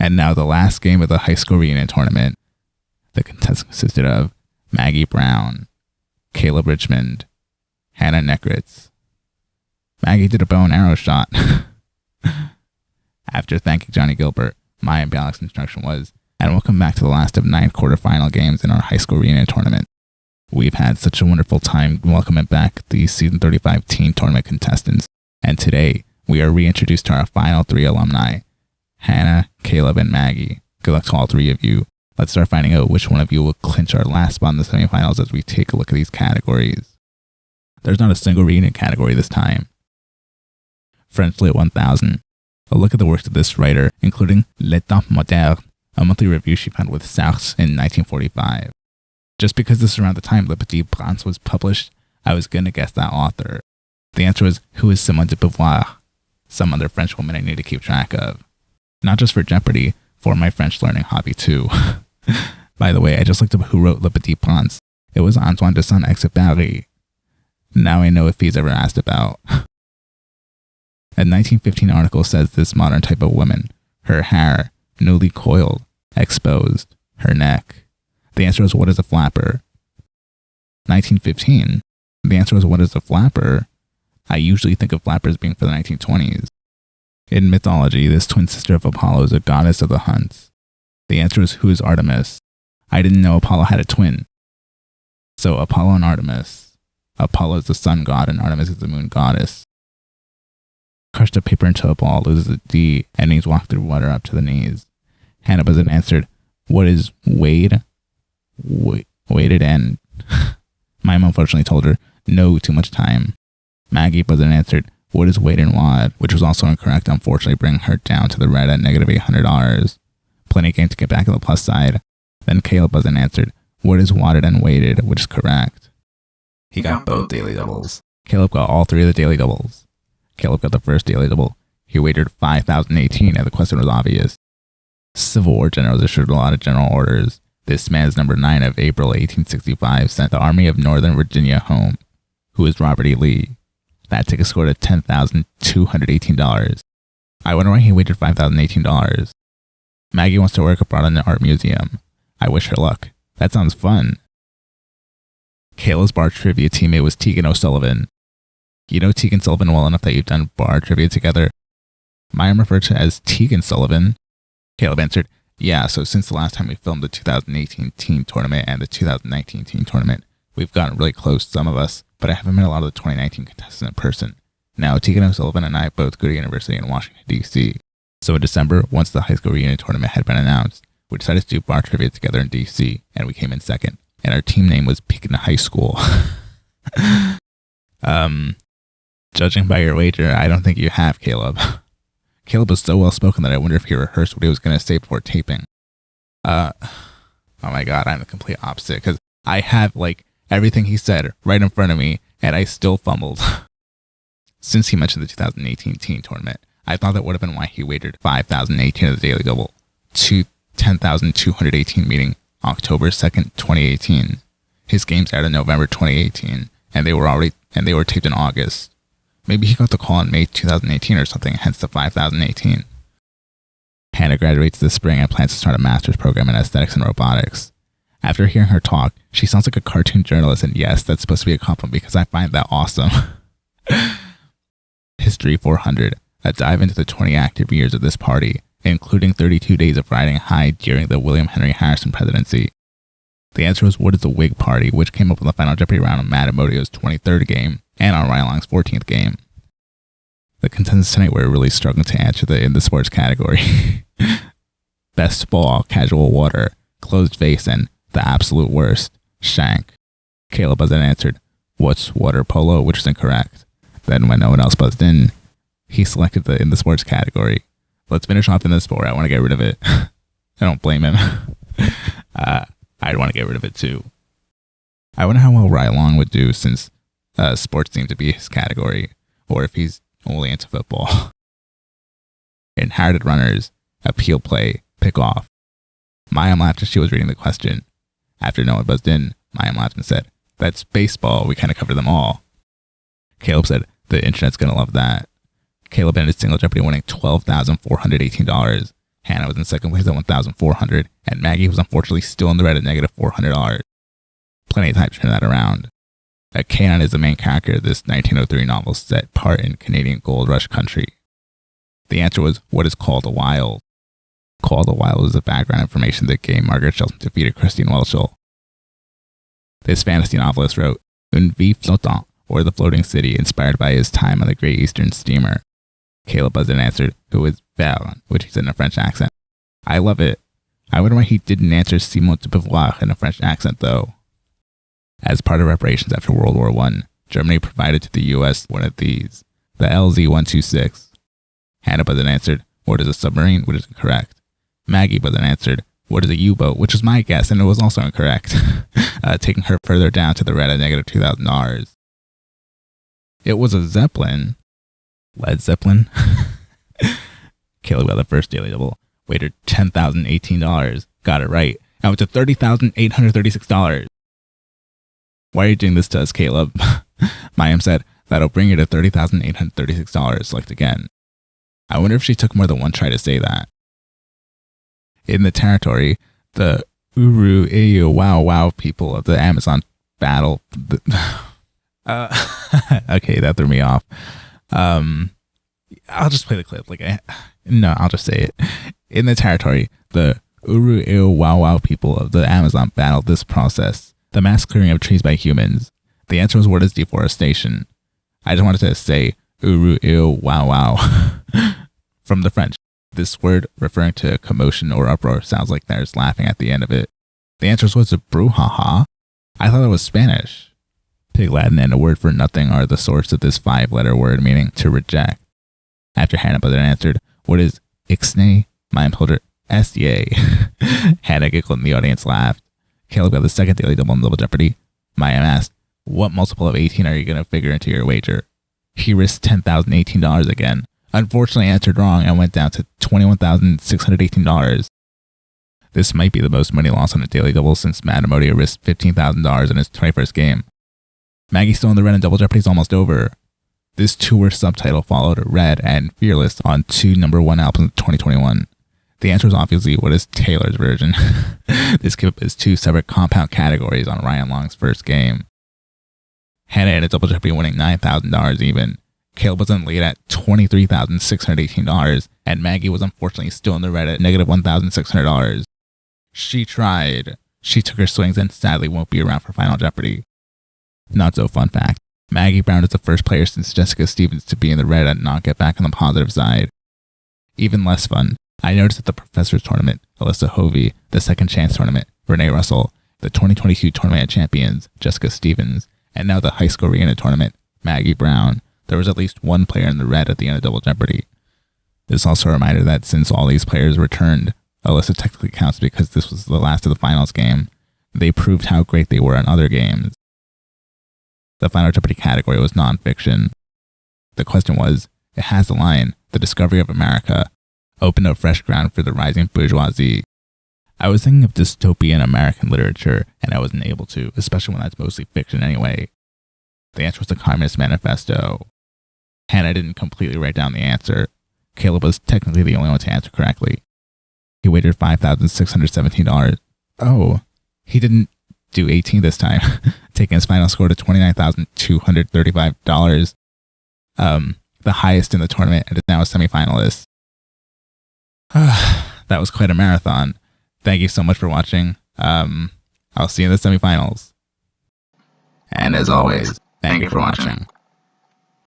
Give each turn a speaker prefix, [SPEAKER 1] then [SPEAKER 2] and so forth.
[SPEAKER 1] And now the last game of the high school reunion tournament. The contestants consisted of Maggie Brown, Caleb Richmond, Hannah Necritz. Maggie did a bow and arrow shot. After thanking Johnny Gilbert, my and Balak's instruction was, and welcome back to the last of 9 quarterfinal games in our high school reunion tournament. We've had such a wonderful time welcoming back the season 35 teen tournament contestants, and today we are reintroduced to our final 3 alumni, Hannah, Caleb, and Maggie. Good luck to all 3 of you. Let's start finding out which one of you will clinch our last spot in the semifinals as we take a look at these categories. There's not a single reunion category this time. French Lit 1000. A look at the works of this writer, including L'État Moderne, a monthly review she found with Sartre in 1945. Just because this is around the time Le Petit Prince was published, I was going to guess that author. The answer was, who is Simone de Beauvoir? Some other French woman I need to keep track of. Not just for Jeopardy, for my French learning hobby too. By the way, I just looked up who wrote Le Petit Prince. It was Antoine de Saint-Exupéry. Now I know if he's ever asked about. A 1915 article says this modern type of woman, her hair, newly coiled, exposed, her neck. The answer is, what is a flapper? 1915. The answer is, what is a flapper? I usually think of flappers being for the 1920s. In mythology, this twin sister of Apollo is a goddess of the hunts. The answer is, who is Artemis? I didn't know Apollo had a twin. So Apollo and Artemis. Apollo is the sun god and Artemis is the moon goddess. Crushed a paper into a ball, loses a D, and needs walk through water up to the knees. Hannah Buzzard answered, what is Wade? Weighted end. My mom unfortunately told her, no, too much time. Maggie Buzzard answered, what is weight and wad? Which was also incorrect, unfortunately bringing her down to the red at negative $800. Plenty of game to get back on the plus side. Then Caleb Buzzard answered, what is wadded and weighted? Which is correct. He got both daily doubles. Caleb got all 3 of the daily doubles. Caleb got the first daily double. He wagered 5,018 and the question was obvious. Civil War generals issued a lot of general orders. This man is number 9 of April 1865 sent the Army of Northern Virginia home. Who is Robert E. Lee? That ticket scored at $10,218. I wonder why he wagered $5,018. Maggie wants to work abroad in an art museum. I wish her luck. That sounds fun. Kayla's bar trivia teammate was Tegan O'Sullivan. You know Tegan Sullivan well enough that you've done bar trivia together? Mine referred to as Tegan Sullivan. Caleb answered, yeah, so since the last time we filmed the 2018 teen tournament and the 2019 teen tournament, we've gotten really close, some of us, but I haven't met a lot of the 2019 contestants in person. Now, Tegan O'Sullivan and I both go to university in Washington, D.C. So in December, once the high school reunion tournament had been announced, we decided to do bar trivia together in D.C., and we came in second. And our team name was Pekin High School. Judging by your wager, I don't think you have, Caleb. Caleb was so well spoken that I wonder if he rehearsed what he was going to say before taping. Oh my god, I'm the complete opposite, because I have, everything he said right in front of me, and I still fumbled. Since he mentioned the 2018 teen tournament, I thought that would have been why he wagered 5,018 of the daily double to 10,218 meeting October 2nd, 2018. His games aired in November 2018, and they were taped in August. Maybe he got the call in May 2018 or something, hence the 5,018. Hannah graduates this spring and plans to start a master's program in aesthetics and robotics. After hearing her talk, she sounds like a cartoon journalist, and yes, that's supposed to be a compliment because I find that awesome. History 400, a dive into the 20 active years of this party, including 32 days of riding high during the William Henry Harrison presidency. The answer was, what is the Whig Party, which came up in the final Jeopardy round on Matt Emodio's 23rd game and on Ryan Long's 14th game. The contestants tonight were really struggling to answer in the sports category. Best ball, casual water, closed face, and the absolute worst, shank. Caleb buzzed and answered, what's water polo, which is incorrect. Then when no one else buzzed in, he selected in the sports category. Let's finish off in the sport. I want to get rid of it. I don't blame him. I'd want to get rid of it too. I wonder how well Ryan Long would do since sports seemed to be his category, or if he's only into football. Inherited runners, appeal play, pick off. Mayim laughed as she was reading the question. After no one buzzed in, Mayim laughed and said, that's baseball, we kind of covered them all. Caleb said, the internet's going to love that. Caleb ended single Jeopardy winning $12,418. Hannah was in second place at $1,400, and Maggie was unfortunately still in the red at negative $400. Plenty of time to turn that around. A canine is the main character of this 1903 novel set part in Canadian gold rush country. The answer was what is called a wild. Called a wild is the background information that game Margaret Shelton defeated Christine Welchel. This fantasy novelist wrote Une vie flottante, or the floating city, inspired by his time on the Great Eastern steamer. Caleb buzzed and answered, who is Belle, which he said in a French accent. I love it. I wonder why he didn't answer Simon de Beauvoir in a French accent, though. As part of reparations after World War I, Germany provided to the U.S. one of these, the LZ-126. Hannah buzzed and answered, what is a submarine, which is incorrect. Maggie buzzed and answered, what is a U-boat, which was my guess, and it was also incorrect, taking her further down to the red at negative $2,000. It was a Zeppelin. Led Zeppelin? Caleb got the first daily double, wagered $10,018, got it right, and went to $30,836. Why are you doing this to us, Caleb? Mayim said, that'll bring you to $30,836, select again. I wonder if she took more than one try to say that. In the territory, the Uru Eyu Wow Wow people of the Amazon battle. Okay, that threw me off. I'll just play the clip. I'll just say it. In the territory, the Uru Eyu Wow Wow people of the Amazon battled this process, the mass clearing of trees by humans. The answer was what is deforestation. I just wanted to say Uru Eyu Wow Wow from the French. This word, referring to commotion or uproar, sounds like there's laughing at the end of it. The answer was a brouhaha. I thought it was Spanish. Pig Latin and a word for nothing are the source of this 5-letter word meaning to reject. After Hannah buzzed and answered, what is ixnay? Mayim told her, S-yay. Hannah giggled and the audience laughed. Caleb got the second daily double in Double Jeopardy. Mayim asked, what multiple of 18 are you going to figure into your wager? He risked $10,018 again. Unfortunately answered wrong and went down to $21,618. This might be the most money lost on a daily double since Matt Amodio risked $15,000 in his 21st game. Maggie's still in the red and Double Jeopardy's almost over. This two-word subtitle followed Red and Fearless on 2 #1 albums in 2021. The answer is obviously what is Taylor's version. This came up as 2 separate compound categories on Ryan Long's first game. Hannah ended Double Jeopardy winning $9,000 even. Caleb was in the lead at $23,618, and Maggie was unfortunately still in the red at negative $1,600. She tried. She took her swings and sadly won't be around for Final Jeopardy. Not so fun fact. Maggie Brown is the first player since Jessica Stevens to be in the red and not get back on the positive side. Even less fun, I noticed at the Professors Tournament, Alyssa Hovey, the Second Chance Tournament, Renee Russell, the 2022 Tournament of Champions, Jessica Stevens, and now the High School Reunion Tournament, Maggie Brown. There was at least one player in the red at the end of Double Jeopardy. This is also a reminder that since all these players returned, Alyssa technically counts because this was the last of the finals game. They proved how great they were in other games. The Final Jeopardy category was nonfiction. The question was, it has the line, the discovery of America opened up fresh ground for the rising bourgeoisie. I was thinking of dystopian American literature, and I wasn't able to, especially when that's mostly fiction anyway. The answer was the Communist Manifesto. Hannah didn't completely write down the answer. Caleb was technically the only one to answer correctly. He wagered $5,617. Oh, he didn't do 18 this time, taking his final score to $29,235. The highest in the tournament, and is now a semifinalist. That was quite a marathon. Thank you so much for watching. I'll see you in the semifinals. And as always, thank you for watching.